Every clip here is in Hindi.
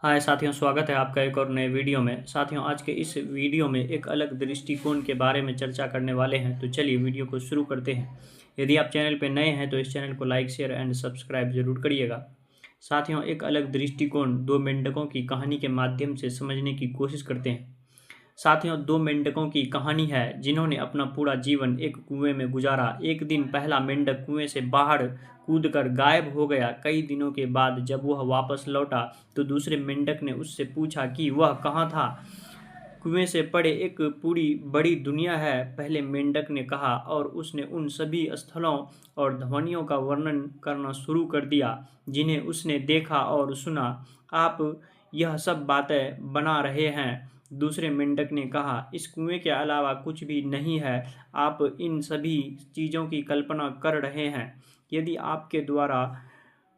हाय साथियों, स्वागत है आपका एक और नए वीडियो में। साथियों, आज के इस वीडियो में एक अलग दृष्टिकोण के बारे में चर्चा करने वाले हैं। तो चलिए वीडियो को शुरू करते हैं। यदि आप चैनल पर नए हैं तो इस चैनल को लाइक, शेयर एंड सब्सक्राइब जरूर करिएगा। साथियों, एक अलग दृष्टिकोण दो मेंढकों की कहानी के माध्यम से समझने की कोशिश करते हैं। साथियों, दो मेंढकों की कहानी है जिन्होंने अपना पूरा जीवन एक कुएं में गुजारा। एक दिन पहला मेंढक कुएं से बाहर कूदकर गायब हो गया। कई दिनों के बाद जब वह वापस लौटा तो दूसरे मेंढक ने उससे पूछा कि वह कहाँ था। कुएं से परे एक पूरी बड़ी दुनिया है, पहले मेंढक ने कहा, और उसने उन सभी स्थलों और ध्वनियों का वर्णन करना शुरू कर दिया जिन्हें उसने देखा और सुना। आप यह सब बातें बना रहे हैं, दूसरे मेंढक ने कहा। इस कुएं के अलावा कुछ भी नहीं है, आप इन सभी चीज़ों की कल्पना कर रहे हैं। यदि आपके द्वारा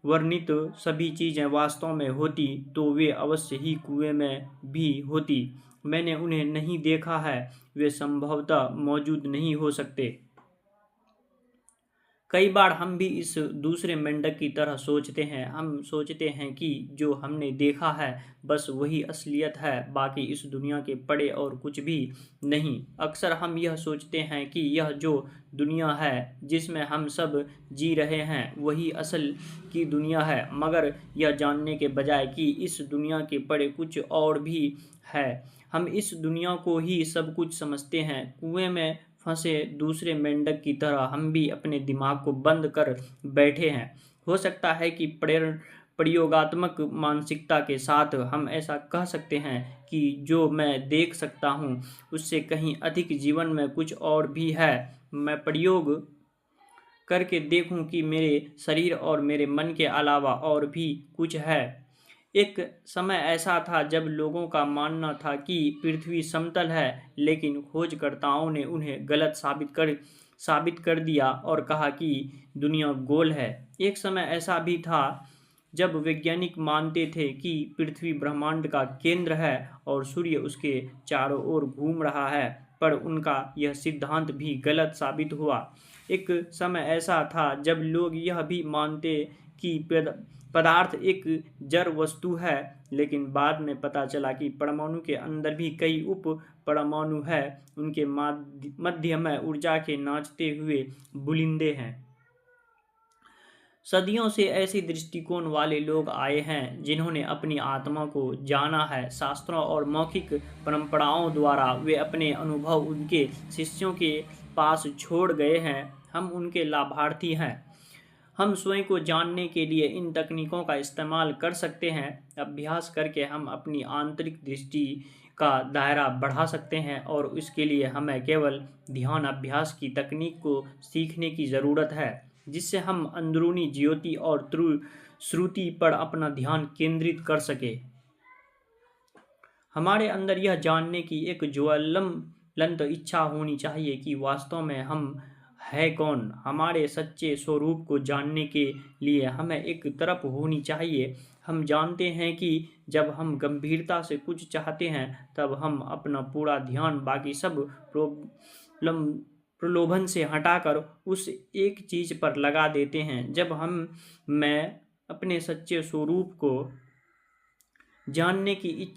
वर्णित सभी चीज़ें वास्तव में होती तो वे अवश्य ही कुएं में भी होती। मैंने उन्हें नहीं देखा है, वे संभवतः मौजूद नहीं हो सकते। कई बार हम भी इस दूसरे मेंढक की तरह सोचते हैं। हम सोचते हैं कि जो हमने देखा है बस वही असलियत है, बाकी इस दुनिया के परे और कुछ भी नहीं। अक्सर हम यह सोचते हैं कि यह जो दुनिया है जिसमें हम सब जी रहे हैं वही असल की दुनिया है, मगर यह जानने के बजाय कि इस दुनिया के परे कुछ और भी है, हम इस दुनिया को ही सब कुछ समझते हैं। कुएं में फंसे दूसरे मेंढक की तरह हम भी अपने दिमाग को बंद कर बैठे हैं। हो सकता है कि प्रयोगात्मक मानसिकता के साथ हम ऐसा कह सकते हैं कि जो मैं देख सकता हूँ उससे कहीं अधिक जीवन में कुछ और भी है। मैं प्रयोग करके देखूं कि मेरे शरीर और मेरे मन के अलावा और भी कुछ है। एक समय ऐसा था जब लोगों का मानना था कि पृथ्वी समतल है, लेकिन खोजकर्ताओं ने उन्हें गलत साबित कर दिया और कहा कि दुनिया गोल है। एक समय ऐसा भी था जब वैज्ञानिक मानते थे कि पृथ्वी ब्रह्मांड का केंद्र है और सूर्य उसके चारों ओर घूम रहा है, पर उनका यह सिद्धांत भी गलत साबित हुआ। एक समय ऐसा था जब लोग यह भी मानते कि पदार्थ एक जड़ वस्तु है, लेकिन बाद में पता चला कि परमाणु के अंदर भी कई उप परमाणु है, उनके मध्य में ऊर्जा के नाचते हुए बुलंदे हैं। सदियों से ऐसे दृष्टिकोण वाले लोग आए हैं जिन्होंने अपनी आत्मा को जाना है। शास्त्रों और मौखिक परंपराओं द्वारा वे अपने अनुभव उनके शिष्यों के पास छोड़ गए हैं। हम उनके लाभार्थी हैं। हम स्वयं को जानने के लिए इन तकनीकों का इस्तेमाल कर सकते हैं। अभ्यास करके हम अपनी आंतरिक दृष्टि का दायरा बढ़ा सकते हैं और इसके लिए हमें केवल ध्यान अभ्यास की तकनीक को सीखने की ज़रूरत है, जिससे हम अंदरूनी ज्योति और श्रुति पर अपना ध्यान केंद्रित कर सके। हमारे अंदर यह जानने की एक ज्वलंत इच्छा होनी चाहिए कि वास्तव में हम है कौन। हमारे सच्चे स्वरूप को जानने के लिए हमें एक तरफ होनी चाहिए। हम जानते हैं कि जब हम गंभीरता से कुछ चाहते हैं तब हम अपना पूरा ध्यान बाकी सब प्रलोभन से हटाकर उस एक चीज पर लगा देते हैं। जब मैं अपने सच्चे स्वरूप को जानने की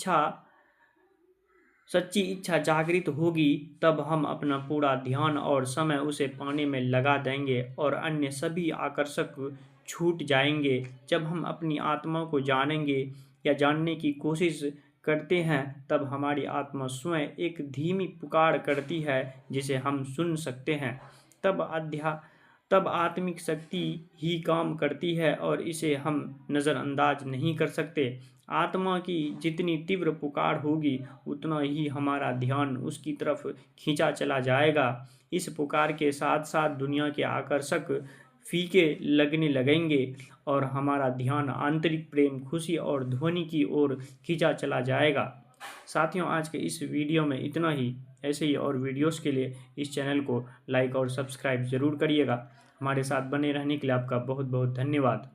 सच्ची इच्छा जागृत होगी, तब हम अपना पूरा ध्यान और समय उसे पाने में लगा देंगे और अन्य सभी आकर्षक छूट जाएंगे। जब हम अपनी आत्मा को जानेंगे या जानने की कोशिश करते हैं तब हमारी आत्मा स्वयं एक धीमी पुकार करती है जिसे हम सुन सकते हैं। तब आत्मिक शक्ति ही काम करती है और इसे हम नज़रअंदाज नहीं कर सकते। आत्मा की जितनी तीव्र पुकार होगी उतना ही हमारा ध्यान उसकी तरफ खींचा चला जाएगा। इस पुकार के साथ साथ दुनिया के आकर्षक फीके लगने लगेंगे और हमारा ध्यान आंतरिक प्रेम, खुशी और ध्वनि की ओर खींचा चला जाएगा। साथियों, आज के इस वीडियो में इतना ही। ऐसे ही और वीडियोस के लिए इस चैनल को लाइक और सब्सक्राइब ज़रूर करिएगा। हमारे साथ बने रहने के लिए आपका बहुत बहुत धन्यवाद।